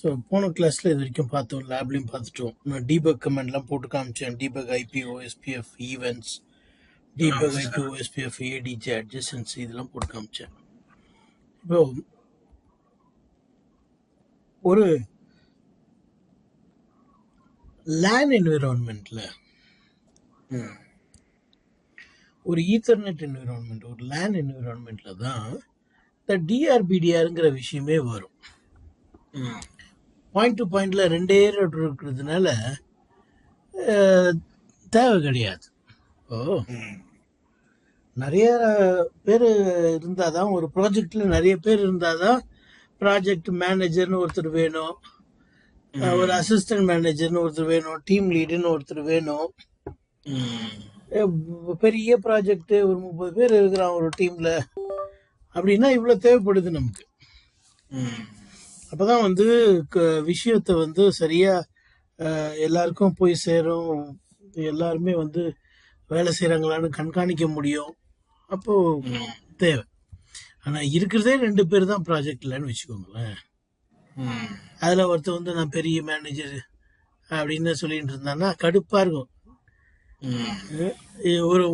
So போன கிளாஸில் இது வரைக்கும் பார்த்தோம், லேப்லையும் பார்த்துட்டோம். நான் டீபக் கமெண்ட்லாம் போட்டு காமிச்சேன். Debug IP OSPF events, debug IP OSPF ADJ adjacency இதெல்லாம் போட்டு காமிச்சேன். இப்போ ஒரு லேன் என்விரான்மெண்ட்டில், ஒரு ஈத்தர்நெட் என்விரான்மெண்ட், ஒரு லேன் என்விரான்மெண்ட்டில் தான் இந்த டிஆர்பிடிஆருங்கிற விஷயமே வரும். பாயிண்ட் டு பாயிண்ட்ல 2 ரவுட்டர் இருக்கிறதுனால தேவை கிடையாது. நிறைய பேர் இருந்தாதான், ஒரு ப்ராஜெக்ட்ல நிறைய பேர் இருந்தாதான் ப்ராஜெக்ட் மேனேஜர்னு ஒருத்தர் வேணும், ஒரு அசிஸ்டன்ட் மேனேஜர்னு ஒருத்தர் வேணும், டீம் லீடுன்னு ஒருத்தர் வேணும். பெரிய ப்ராஜெக்ட் ஒரு 30 பேர் இருக்கிறான் ஒரு டீம்ல அப்படின்னா இவ்வளவு தேவைப்படுது நமக்கு. அப்பதான் விஷயத்த சரியா எல்லாருக்கும் போய் சேரும், எல்லாருமே வேலை செய்யறாங்களான்னு கண்காணிக்க முடியும். அப்போ தேவை. ஆனா இருக்கிறதே 2 பேர் தான் ப்ராஜெக்ட்லன்னு வச்சுக்கோங்களேன். அதுல ஒருத்தர் நான் பெரிய மேனேஜர் அப்படின்னு சொல்லிட்டு இருந்தான்னா கடுப்பா இருக்கும். ஒரு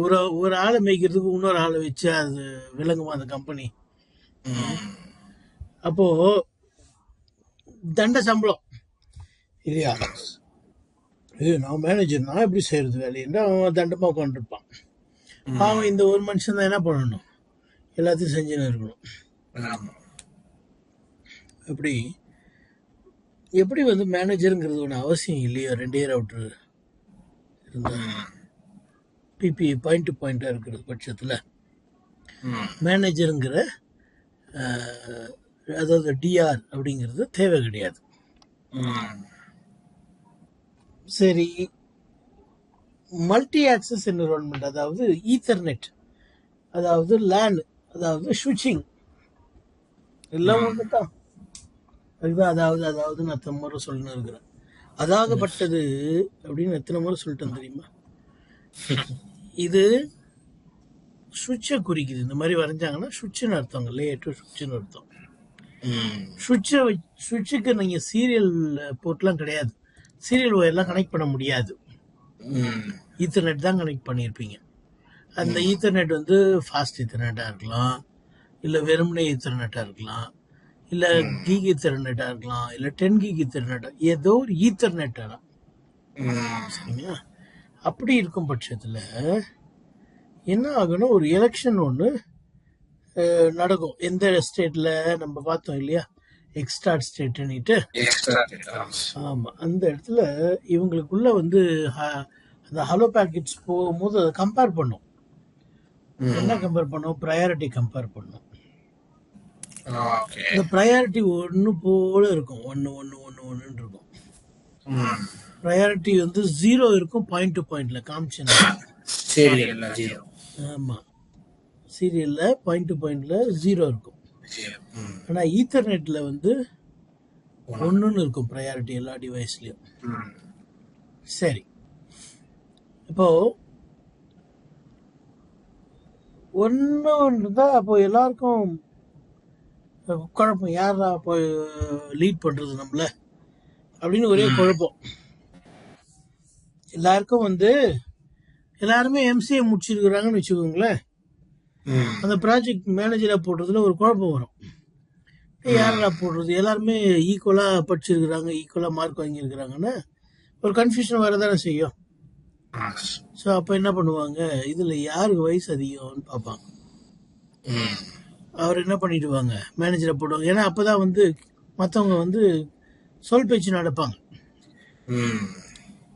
ஒரு ஆளை மேய்க்கிறதுக்கு இன்னொரு ஆளை வச்சு அது விளங்குமா அந்த கம்பெனி? அப்போ தண்ட சம்பளம் இல்லையா? நான் மேனேஜர், நான் எப்படி செய்யறது வேலைன்னா அவன் தண்டமா உட்காந்துருப்பான். அவன் இந்த ஒரு மனுஷன் தான் என்ன பண்ணணும், எல்லாத்தையும் செஞ்சுன்னு இருக்கணும். அப்படி எப்படி மேனேஜருங்கிறது ஒன்று அவசியம் இல்லையா? 2 ரவுட்டர் இருந்தா பிபி பாயிண்ட் டு பாயிண்டா இருக்கிற பட்சத்துல மேனேஜருங்கிற அதாவது டிஆர் அப்படிங்கிறது தேவை கிடையாது. சரி, மல்டி ஆக்சஸ் என்விரான்மெண்ட், அதாவது ஈத்தர்நெட், அதாவது லேன், அதாவது ஸ்விட்சிங் எல்லாம் ஒன்றுதான். அதுதான் அதாவது நான் எத்தனை முறை சொல்லணும் இருக்கிறேன். அதாகப்பட்டது அப்படின்னு எத்தனை முறை சொல்லிட்டேன் தெரியுமா? இது சுவிட்சை குறிக்குது. இந்த மாதிரி வரைஞ்சாங்கன்னா சுவிட்சுன்னு அர்த்தம், லேட்டு சுவிட்சுன்னு அர்த்தம். சுவிட்சுக்கு நீங்க சீரியல் போர்ட்லாம் கிடையாது, சீரியல் ஒயர்லாம் கனெக்ட் பண்ண முடியாது. ஈத்தர்நெட் தான் கனெக்ட் பண்ணியிருப்பீங்க. அந்த ஈத்தர்நெட் ஃபாஸ்ட் ஈத்தர்நெட்டாக இருக்கலாம், இல்லை வெறுமனே ஈத்தர்நெட்டாக இருக்கலாம், இல்லை கீக் ஈத்தர்நெட்டாக இருக்கலாம், இல்லை 10 கீக் ஈத்தர்நெட், ஏதோ ஒரு ஈத்தர்நெட்டாக. சரிங்களா? அப்படி இருக்கும் பட்சத்தில் என்ன ஆகணும், ஒரு எலெக்ஷன் ஒன்று நடக்கும். எந்த ஸ்டேட்ல நம்ம பார்த்தோம் இல்லையா, எக்ஸ்டார்ட் ஸ்டேட்னுட்டு. ஆமா, அந்த இடத்துல இவங்களுக்குள்ள அந்த ஹலோ பேக்கெட்ஸ் போகும்போது அதை கம்பேர் பண்ணும். என்ன கம்பேர் பண்ணும்? ப்ரையாரிட்டி கம்பேர் பண்ணும். இந்த ப்ரையாரிட்டி ஒன்று போல இருக்கும், 1 இருக்கும். ப்ரையாரிட்டி 0 இருக்கும் பாயிண்ட் டு பாயிண்ட்ல காமிச்சேன். ஆமா, சீரியல்ல பாயிண்ட் டு பாயிண்ட்ல 0 இருக்கும். ஆனா ஈத்தர்நெட்ல 1 இருக்கும் ப்ரையாரிட்டி எல்லா டிவைஸ்லயும். சரி, இப்போ 1 தான். அப்போ எல்லாருக்கும் குழப்பம், யாரா போய் லீட் பண்றது நம்மள அப்படின்னு ஒரே குழப்பம். எல்லாருக்கும் எல்லாருமே எம்சிஏ முடிச்சிருக்கிறாங்கன்னு வச்சுக்கோங்களேன். அந்த ப்ராஜெக்ட் மேனேஜரா போடுறதுல ஒரு குழப்பம் வரும். யாரா போடுறது, எல்லாருமே ஈக்குவலா படிச்சிருக்கிறாங்க, ஈக்குவலா மார்க் வாங்கியிருக்கிறாங்கன்னா ஒரு கன்ஃபியூஷன் வரதானே செய்யும். ஸோ அப்போ என்ன பண்ணுவாங்க, இதுல யாருக்கு வயசு அதிகம்னு பார்ப்பாங்க. அவர் என்ன பண்ணிடுவாங்க, மேனேஜரை போடுவாங்க. ஏன்னா அப்பதான் மற்றவங்க சொல் பேச்சு நடப்பாங்க.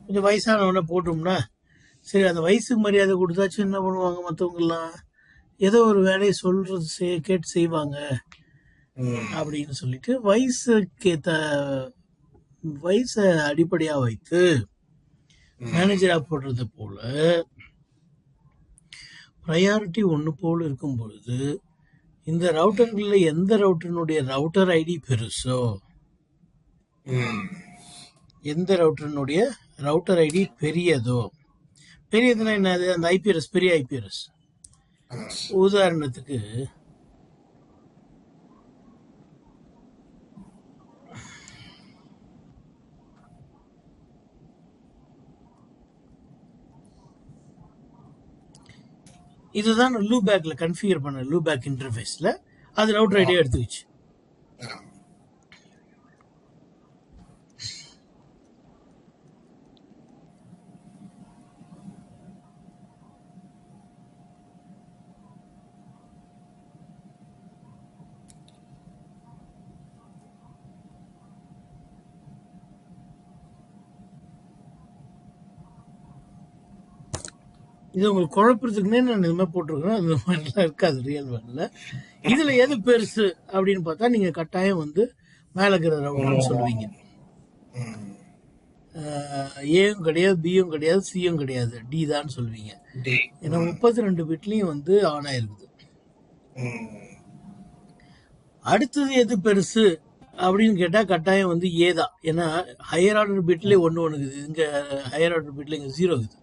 கொஞ்சம் வயசானவன போட்டோம்னா சரி, அந்த வயசுக்கு மரியாதை கொடுத்தாச்சு என்ன பண்ணுவாங்க மற்றவங்க எல்லாம், ஏதோ ஒரு வேலையை சொல்றது கேட்டு செய்வாங்க அப்படின்னு சொல்லிட்டு வயசை அடிப்படையா வைத்து மேனேஜரா போடுறது போல ப்ரையாரிட்டி 1 போல இருக்கும் பொழுது இந்த ரவுட்டர்ல எந்த ரவுட்டரினுடைய ரவுட்டர் ஐடி பெருசோ, எந்த ரவுட்டரினுடைய ரவுட்டர் ஐடி பெரியதோ, பெரியதுன்னா என்னது, அந்த ஐபிஎஸ், பெரிய ஐபிஎஸ். உதாரணத்துக்கு இதுதான் லூபேக்ல கன்ஃபிகர் பண்ண லூபேக் இன்டர்ஃபேஸ்ல அது ரவுட்டர் ஐடியா எடுத்துக்கிச்சு. இது உங்களுக்கு குழப்பறதுக்குன்னே நான் இது மாதிரி போட்டிருக்கேன். அந்த மாதிரிலாம் இருக்காது ரியல் வேர்ல்ட்ல. இதுல எது பெருசு அப்படின்னு பார்த்தா நீங்க கட்டாயம் வந்து மேல இருக்கிற ரவுட்டர்னு சொல்லுவீங்க. ஏயும் கிடையாது, பியும் கிடையாது, சியும் கிடையாது, டி தான் சொல்லுவீங்க. ஏன்னா 32 பிட்லயும் வந்து ஆன் ஆயிருக்குது. அடுத்தது எது பெருசு அப்படின்னு கேட்டா கட்டாயம் வந்து ஏ தான். ஏன்னா ஹையர் ஆர்டர் பிட்ல ஒன்று இருக்குது, இங்க ஹையர் ஆர்டர் பிட்ல இங்க 0 இருக்குது,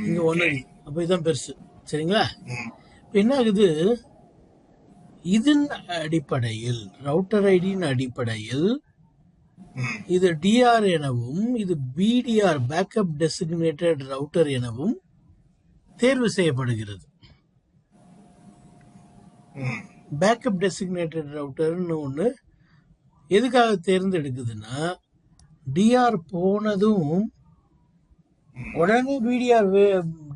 இங்க 1 இருக்குது. அப்ப இதுதான் பெருசு. சரிங்களா? இப்ப என்ன ஆகுது, இதன் அடிப்படையில் ரவுட்டர் ஐடியின் அடிப்படையில் இது டிஆர் எனவும் இது பிடிஆர் பேக்கப் டெசிக்னேட்டட் ரவுட்டர் எனவும் தேர்வு செய்யப்படுகிறது. பேக்கப் டெசிக்னேட்டட் ரவுட்டர்னு ஒன்று எதுக்காக தேர்ந்தெடுக்குதுன்னா, டிஆர் போனதும் உடனே பிடிஆர்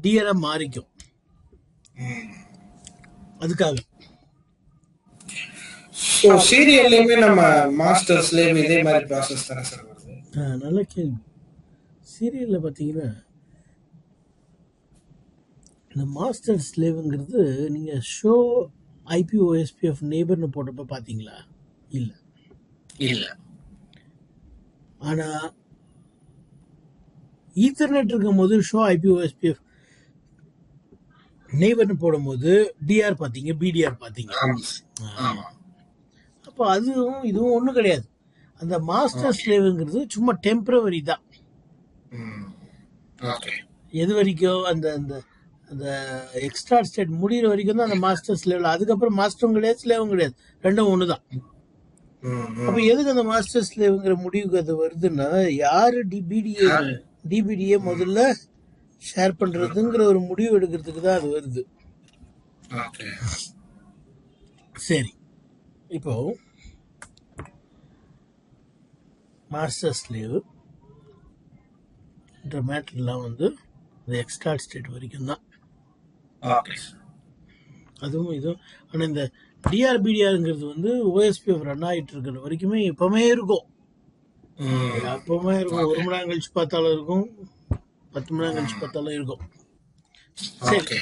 டிஆரா மாறிக்கும். அதுக்காக சீரியல்லையுமே நம்ம மாஸ்டர் ஸ்லேவ் இதே மாதிரி ப்ராசஸ் தானே சார் வருது? நல்ல கேள்வி. சீரியல்ல பார்த்தீங்கன்னா இந்த மாஸ்டர் ஸ்லேவ்ங்கிறது நீங்க ஷோ ஐபிஓஎஸ்பிஎஃப் நெய்பர்னு போட்டப்ப பார்த்தீங்களா? இல்லை இல்ல. ஆனா ஈத்தர்நெட் இருக்கும் போது ஷோ ஐபிஓஎஸ்பிஎஃப் நெய்பர்னு போடும்போது டிஆர் பார்த்தீங்க, பிடிஆர் பார்த்தீங்க. அப்போ அதுவும் இதுவும் ஒன்றும் கிடையாது. அந்த மாஸ்டர் ஸ்லேவ்ங்கிறது சும்மா டெம்பரவரி தான். எது வரைக்கும் அந்த அந்த அந்த எக்ஸ்ட்ரா ஸ்டேட் முடிகிற வரைக்கும் தான் அந்த மாஸ்டர் ஸ்லேவ்ல. அதுக்கப்புறம் மாஸ்டரும் கிடையாது, ஸ்லேவும் கிடையாது, ரெண்டும் ஒன்று தான். அப்போ எதுக்கு அந்த மாஸ்டர் ஸ்லேவுங்கிற முடிவுக்கு அது வருதுன்னா, யாரு டிபிடிஏ முதல்ல ஷேர் பண்றதுங்கிற ஒரு முடிவு எடுக்கிறதுக்கு தான் அது வருது. சரி, இப்போ மாஸ்டர் ஸ்லேவ் மேட்டர்லாம் வந்து எக்ஸ்ட்ரா ஸ்டேட் வரைக்கும் தான். அதுவும் இதுவும். ஆனால் இந்த டிஆர்பிடிஆருங்கிறது வந்து ஓஎஸ்பிஎஃப் ரன் ஆகிட்டு இருக்கிற வரைக்குமே எப்பவுமே இருக்கும். எப்பவுமே இருக்கும். 1 மணி நேரம் கழிச்சு பார்த்தாலும் இருக்கும், 10 மணி நேரம் கழிச்சு பார்த்தாலும் இருக்கும். சரி,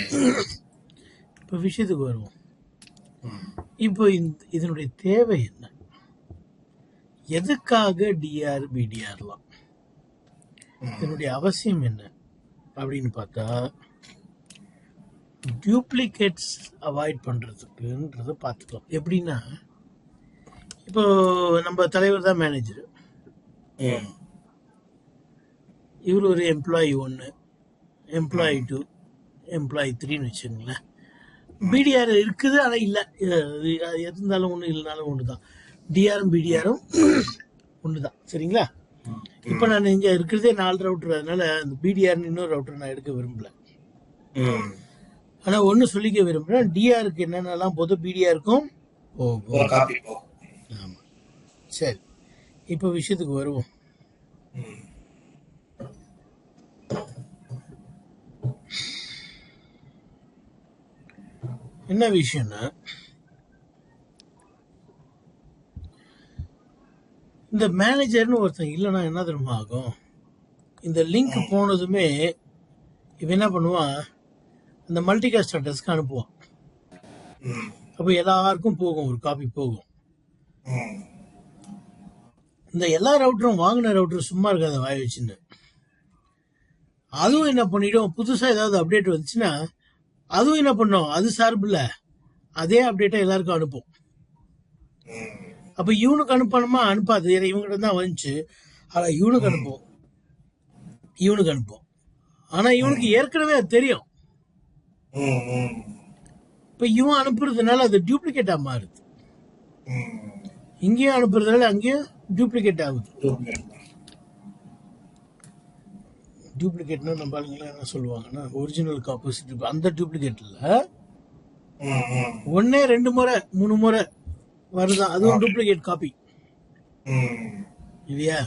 இப்போ விஷயத்துக்கு வருவோம். இப்போ இதனுடைய தேவை என்ன? எதுக்காக டிஆர் பிடிஆர்லாம்? இதனுடைய அவசியம் என்ன அப்படின்னு பார்த்தா, டியூப்ளிகேட்ஸ் அவாய்ட் பண்றதுக்குன்றத பார்த்துக்கலாம். எப்படின்னா, இப்போ நம்ம தலைவர் தான் மேனேஜர், இவர் ஒரு எம்ப்ளாயி 1, எம்ப்ளாயி 2, எம்ப்ளாயி 3ன்னு வச்சுங்களேன். பிடிஆர் இருக்குது, ஆனால் இல்லை. இருந்தாலும் ஒன்று, இல்லைனாலும் ஒன்று தான். டிஆரும் பிடிஆரும் ஒன்று தான். சரிங்களா? இப்போ நான் இங்கே இருக்கிறதே 4 ரவுட்டர், அதனால அந்த பிடிஆர்னு இன்னொரு ரவுட்டர் நான் எடுக்க விரும்பல. ஆனால் ஒன்று சொல்லிக்க விரும்புகிறேன், டிஆருக்கு என்னென்னலாம் போதும் பிடிஆருக்கும் போகும். ஆமாம். சரி, இப்போ விஷயத்துக்கு வருவோம். என்ன விஷயம்னா, இந்த மேனேஜர்னு ஒருத்தன் இல்லைன்னா என்ன தெரியுமா ஆகும்? இந்த லிங்க் போனதுமே இவன் என்ன பண்ணுவான், இந்த மல்டிகாஸ்ட் அட்ரஸ்க்கு அனுப்புவான். அப்போ எல்லாருக்கும் போகும், ஒரு காப்பி போகும். இந்த எல்லா ரவுட்டரும் வாங்கின ரவுட்டர் சும்மா இருக்காது வாய் வச்சுன்னு. அதுவும் என்ன பண்ணிடும், புதுசாக ஏதாவது அப்டேட் வந்துச்சுன்னா அதுவும் என்ன பண்ணும், அது சார்பில் அதே அப்டேட்டை எல்லாருக்கும் அனுப்பும். அப்போ இவனுக்கு அனுப்பணுமா? அனுப்பாது. இவங்கிட்ட தான் வந்துச்சு, ஆனால் இவனுக்கு அனுப்பும். ஆனால் இவனுக்கு ஏற்கனவே அது தெரியும். இப்போ இவன் அனுப்புறதுனால அது டூப்ளிகேட்டாக மாறுது. இங்கேயும் அனுப்புறதுனால அங்கேயும் டூப்ளிகேட் ஆகுது. டூப்ளிகேட்னா நம்ம ஆளுங்களாம் என்ன சொல்லுவாங்கன்னா ஒரிஜினலுக்கு ஆப்போசிட். அந்த டூப்ளிகேட்ல ஒன்னே 2 முறை 3 முறை வருதான், அதுவும் டூப்ளிகேட் காப்பி இல்லையா?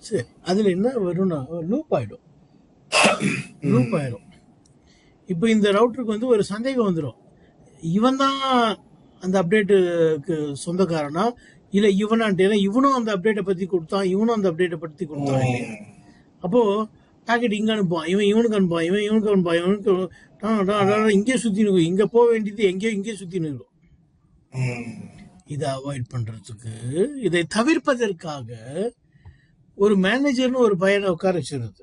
சரி, அதுல என்ன வரும்னா லூப் ஆயிடும். இப்போ இந்த ரவுட்டருக்கு வந்து ஒரு சந்தேகம் வந்துடும், இவன் தான் அந்த அப்டேட்டுக்கு சொந்தக்காரனா இல்ல இவனான்ட்டு. இவனும் அந்த அப்டேட்டை பத்தி கொடுத்தான், இவனும் அந்த அப்டேட்டை பத்தி கொடுத்தான் இல்லையா? அப்போ பாக்கெட் இங்க அனுப்புவான், இவனுக்கு அனுப்புவான், இவனுக்கு அனுப்புவான், இவனுக்கு இங்கே சுத்தி நிற்கும், இங்க போக வேண்டியது இங்கே சுத்தி நிற்கும். இதை அவாய்ட் பண்றதுக்கு, இதை தவிர்ப்பதற்காக ஒரு மேனேஜர்னு ஒரு பையனை உட்கார வச்சிருது.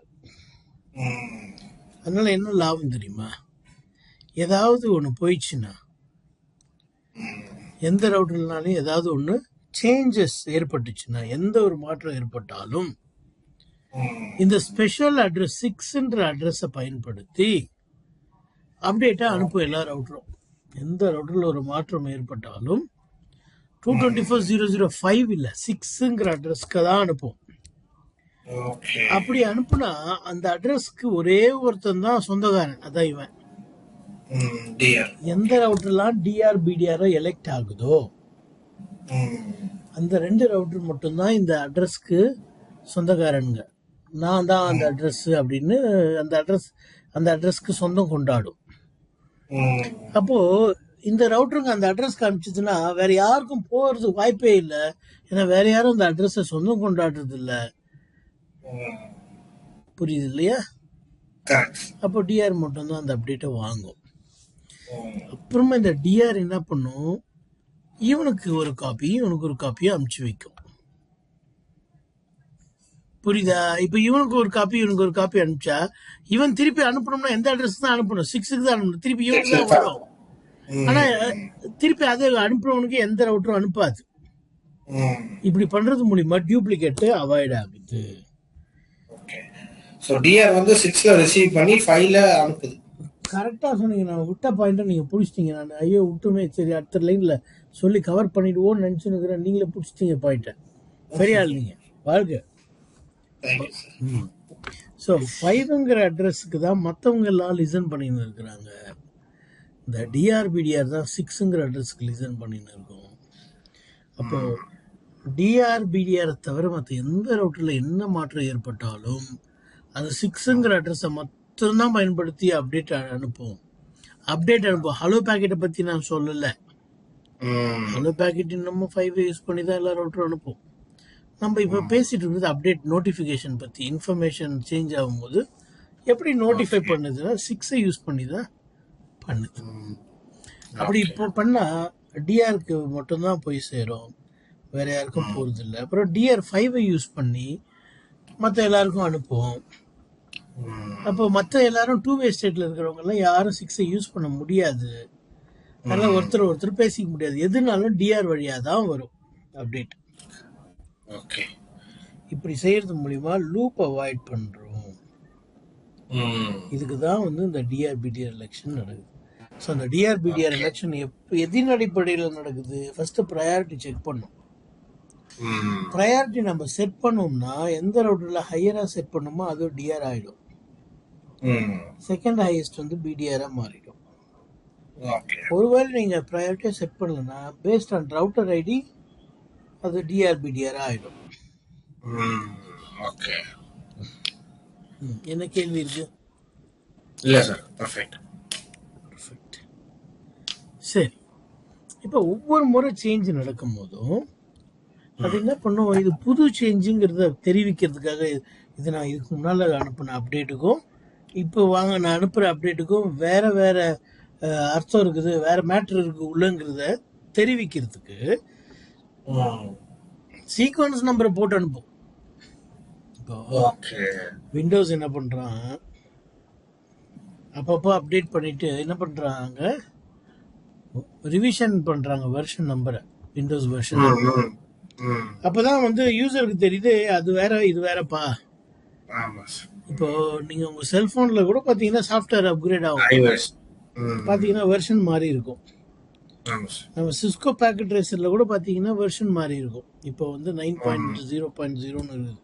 அதனால என்ன லாபம் தெரியுமா? ஏதாவது ஒன்று போயிடுச்சுன்னா, எந்த ரவுட்டர்னாலும் ஏதாவது ஒன்று சேஞ்சஸ் ஏற்பட்டுச்சுன்னா, எந்த ஒரு மாற்றம் ஏற்பட்டாலும் இந்த ஸ்பெஷல் அட்ரஸ் 6ன்ற அட்ரஸை பயன்படுத்தி அப்டேட்டா அனுப்பும் எல்லா ரவுட்டரும். எந்த ரவுட்டர்ல ஒரு மாற்றம் ஏற்பட்டாலும் 224.0.0.5 இல்ல 6ங்கிற அட்ரஸ்க்கு தான் அனுப்பும். அப்படி அனுப்புனா அந்த அட்ரஸ்க்கு ஒரே ஒருத்தன் தான் சொந்தக்காரன், அதான் இவன். எந்த ரவுட்டர்லாம் டிஆர் பிடிஆர் எலெக்ட் ஆகுதோ அந்த 2 ரவுட்டர் மட்டும்தான் இந்த அட்ரஸ்க்கு சொந்தக்காரனுங்க. நான் தான் அந்த அட்ரஸ் அப்படின்னு அந்த அட்ரஸ்க்கு சொந்தம் கொண்டாடும். அப்போ இந்த ரவுட்டருங்க அந்த அட்ரஸ்க்கு அனுப்பிச்சதுன்னா வேற யாருக்கும் போறது வாய்ப்பே இல்லை. ஏன்னா வேற யாரும் அந்த அட்ரஸை சொந்தம் கொண்டாடுறது இல்லை. புரியுது இல்லையா? அப்போ டிஆர் மட்டும் தான் அந்த அப்டேட்டை வாங்கும். அப்புறமா இந்த டிஆர் என்ன பண்ணும், இவனுக்கு ஒரு காப்பியும் இவனுக்கு ஒரு காப்பியும் அனுப்பிச்சு வைக்கும். புரியுதா? இப்ப இவனுக்கு ஒரு காப்பி இவனுக்கு ஒரு காப்பி அனுப்பிச்சா இவன் திருப்பி அனுப்பணும்னா எந்த அட்ரஸ் தான் அனுப்பணும்? 6க்கு தான் அனுப்பணும். திருப்பி இவனுக்கு தான் வரும். ஆனா திருப்பி அதை அனுப்புறவனுக்கு எந்த ரவுட்டரும் அனுப்பாது. இப்படி பண்றது மூலியமா டூப்ளிகேட் அவாய்ட் ஆகுது. சோ டிஆர் வந்து 6ல ரிசீவ் பண்ணி 5ல அனுப்புது. கரெக்டா சொன்னீங்க. நான் விட்ட பாயிண்ட நீங்க புடிச்சிட்டீங்க. நான் ஐயோ விட்டுமே, சரி அடுத்த லைன்ல சொல்லி கவர் பண்ணிடுவோம்னு நினைச்சுக்கிறேன். நீங்களே புடிச்சிட்டீங்க பாயிண்ட. சரியா நீங்க வாழ்க்கை. ஸோ 5ங்கிற அட்ரஸுக்கு தான் மற்றவங்க எல்லாம் லிசன் பண்ணின்னு இருக்கிறாங்க. இந்த டிஆர்பிடிஆர் தான் 6ங்கிற அட்ரஸுக்கு லிசன் பண்ணின்னு இருக்கோம். அப்போ டிஆர்பிடிஆரை தவிர மற்ற எந்த ரவுட்டரில் என்ன மாற்றம் ஏற்பட்டாலும் அந்த 6ங்கிற அட்ரஸை மட்டும்தான் பயன்படுத்தி அப்டேட் அனுப்பும். ஹலோ பேக்கெட்டை பற்றி நான் சொல்லலை. ஹலோ பேக்கெட் நம்ம 5 யூஸ் பண்ணி தான் எல்லா ரவுட்டரும் அனுப்பும். நம்ம இப்போ பேசிட்டு இருக்கிறது அப்டேட் நோட்டிஃபிகேஷன் பற்றி. இன்ஃபர்மேஷன் சேஞ்ச் ஆகும்போது எப்படி நோட்டிஃபை பண்ணுதுன்னா 6ஐ யூஸ் பண்ணி தான் பண்ணுது. அப்படி இப்போ பண்ணால் டிஆருக்கு மட்டும்தான் போய் சேரும், வேற யாருக்கும் போகிறது இல்லை. அப்புறம் டிஆர் 5ஐ யூஸ் பண்ணி மற்ற எல்லாருக்கும் அனுப்புவோம். அப்போ மற்ற எல்லாரும் 2 வே ஸ்டேட்டில் இருக்கிறவங்கலாம் யாரும் 6ஐ யூஸ் பண்ண முடியாது. அதனால் ஒருத்தர் பேசிக்க முடியாது. எதுனாலும் டிஆர் வழியாக தான் வரும் அப்டேட். ஓகே, இப்படி செய்யறது மூலியமா லூப் அவாய்ட் பண்றோம். இதுக்கு தான் வந்து இந்த டிஆர்பிடிஆர் எலெக்ஷன் நடக்குது. ஸோ அந்த டிஆர்பிடிஆர் எலெக்ஷன் எதின் அடிப்படையில் நடக்குது? ஃபர்ஸ்ட் ப்ரையாரிட்டி செக் பண்ணும். ப்ரையாரிட்டி நம்ம செட் பண்ணோம்னா எந்த ரவுட்டர்ல ஹையரா செட் பண்ணுமோ அது டிஆர் ஆயிடும். செகண்ட் ஹையஸ்ட் வந்து பிடிஆரா மாறிடும். ஒருவேளை நீங்க ப்ரையாரிட்டியை செட் பண்ணலன்னா பேஸ்ட் ஆன் ரவுட்டர் ஐடி அது டிஆர்பிடிஆர் ஆயிடும். ஓகே, என்ன கேள்வி இருக்கு? இல்ல சார், பெர்ஃபெக்ட். சரி, இப்போ ஒவ்வொரு முறை சேஞ்ச் நடக்கும் போதும் அது என்ன பண்ணும், இது புது சேஞ்சுங்கிறத தெரிவிக்கிறதுக்காக இது நான் இதுக்கு முன்னால அனுப்பின அப்டேட்டுக்கும் இப்போ நான் அனுப்புற அப்டேட்டுக்கும் வேற வேற அர்த்தம் இருக்குது, வேற மேட்டர் இருக்கு உள்ளங்கிறத தெரிவிக்கிறதுக்கு சீக்வன்ஸ் நம்பரை போட்டு அனுப்பும். இப்போ விண்டோஸ் என்ன பண்றான், அப்பப்போ அப்டேட் பண்ணிட்டு என்ன பண்றாங்க, ரிவிஷன் பண்றாங்க வெர்ஷன் நம்பரை, விண்டோஸ் வெர்ஷன். அப்பதான் வந்து யூசருக்கு தெரியுது அது வேற இது வேறப்பா. இப்போ நீங்க உங்க செல்போன்ல கூட பாத்தீங்கன்னா சாஃப்ட்வேர் அப்கிரேட் ஆகும், பாத்தீங்கன்னா வெர்ஷன் மாறி இருக்கும். நம்ம சிஸ்கோ பேக்கெட் ரேசர்ல கூட பாத்தீங்கன்னா வெர்ஷன் மாறி இருக்கும். இப்போ வந்து 9.0.0ன்னு இருக்குது.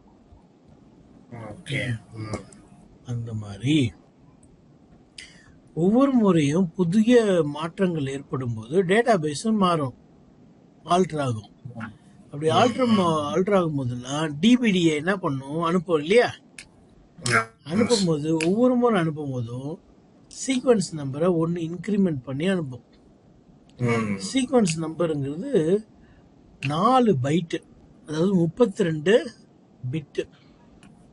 ஓகே. அந்த மாதிரி ஒவ்வொரு முறையும் புதிய மாற்றங்கள் ஏற்படும் போது டேட்டா பேஸும் மாறும், ஆல்டர் ஆகும். அப்படி ஆல்டர் ஆகும் போதெல்லாம் டிபிடியை என்ன பண்ணும், அனுப்பும் இல்லையா? அனுப்பும் போது ஒவ்வொரு முறை அனுப்பும் போதும் சீக்வன்ஸ் நம்பரை ஒன்று இன்க்ரிமெண்ட் பண்ணி அனுப்பும். சீக்வன்ஸ் நம்பருங்கிறது 4 பைட்டு, அதாவது 32 பிட்டு.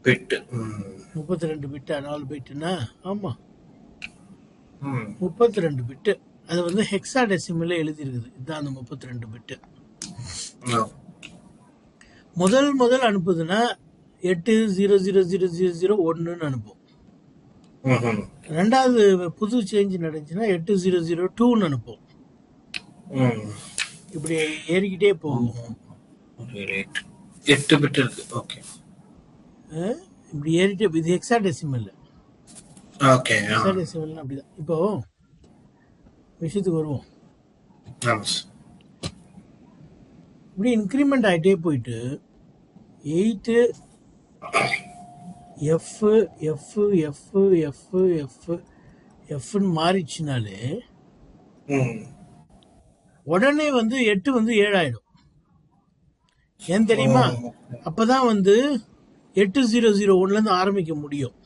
32 பிட்டா? 4 பைட்டுனா ஆமா, 32 பிட்டு. அது வந்து ஹெக்ஸாடெசிமல்ல எழுதியிருக்குது. இதுதான் அந்த 32 பிட்டு. முதல் அனுப்புதுன்னா 8000001 அனுப்பும். ரெண்டாவது புது சேஞ்ச் நடந்துச்சுன்னா 8002 அனுப்பும். இப்படி ஏறிக்கிட்டே போகும். 8 பிட் இருக்கு. ஓகே. இப்படி ஏறிட்டே, இது ஹெக்ஸாடெசிமல். ஓகே. ஹெக்ஸாடெசிமல் அப்படிதான். இப்போ விஷயத்துக்கு வருவோம். இப்படி இன்க்ரிமெண்ட் ஆகிட்டே போயிட்டு 8 F F F F F எஃப்னு மாறிச்சுனாலே உடனே வந்து 8 வந்து 7 ஆயிடும். ஏன் தெரியுமா? அப்பதான் வந்து 8001 இருந்து ஆரம்பிக்க முடியும்.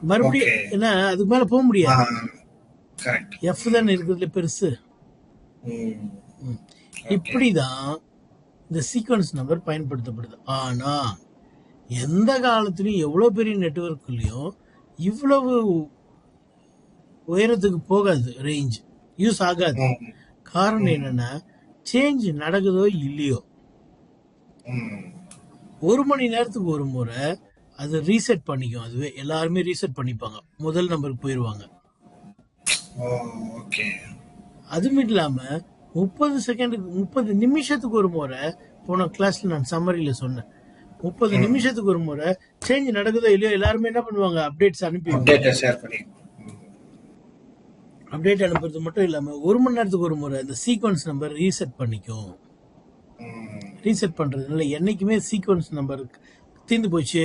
மறுபடியும் என்ன, அதுக்கு மேல போக முடியாது. எஃப் தான் இருக்கிறதுல பெருசு. இப்படிதான் இந்த சீக்வன்ஸ் நம்பர் பயன்படுத்தப்படுது. ஆனா எந்த காலத்திலயும் எவ்வளவு பெரிய நெட்வொர்க்லயும் இவ்வளவு உயரத்துக்கு போகாது, ரேஞ்ச் யூஸ் ஆகாது. காரணம் என்னன்னா, சேஞ்ச் நடக்குதோ இல்லையோ, 1 மணி நேரத்துக்கு ஒரு முறை அது ரீசெட் பண்ணிக்கும். அதுவே எல்லாருமே ரீசெட் பண்ணிப்பாங்க, முதல் நம்பருக்கு போயிடுவாங்க. அதுவும் இல்லாம 30 நிமிஷத்துக்கு ஒரு முறை, போன கிளாஸ்ல நான் சம்மரியில சொன்னேன், 30 நிமிஷத்துக்கு ஒரு முறை சேஞ்ச் நடக்குதோ இல்லையோ எல்லாருமே என்ன பண்ணுவாங்க, அப்டேட்ஸ் அனுப்பி. அப்டேட் அனுப்புறது மட்டும் இல்லாம 1 மணி நேரத்துக்கு ஒரு முறை இந்த சீக்வன்ஸ் நம்பர் ரீசெட் பண்ணிக்கும். ரீசெட் பண்றதுனால என்னைக்குமே சீக்வன்ஸ் நம்பர் தீர்ந்து போச்சு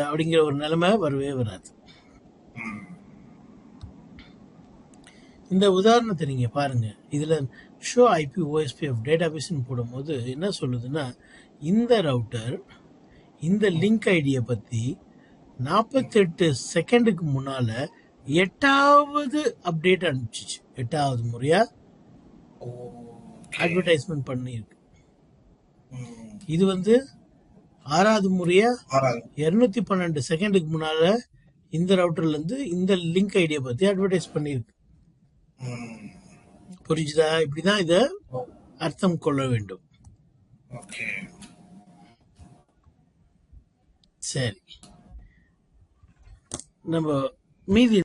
அப்படிங்கிற ஒரு நிலைமை வரவே வராது. இந்த உதாரணத்தை நீங்க பாருங்க. இதுல ஷோ ஐபி ஓஎஸ்பி ஆஃப் டேட்டாபேஸ்ன்னு போடும்போது என்ன சொல்லுதுன்னா, இந்த ரவுட்டர் இந்த லிங்க் ஐடியை பத்தி 48 செகண்டுக்கு முன்னால 8வது அப்டேட் அனுப்பிச்சிச்சு. 8வது முறையா அட்வர்டைஸ்மெண்ட் பண்ணிருக்கு. இது வந்து 6வது முறையா 212 செகண்டுக்கு முன்னால இந்த ரவுட்டர்ல இருந்து இந்த லிங்க் ஐடியை பத்தி அட்வர்டைஸ் பண்ணிருக்கு. புரிஞ்சுதா? இப்படிதான் இத அர்த்தம் கொள்ள வேண்டும். சரி, நம்ம மீதி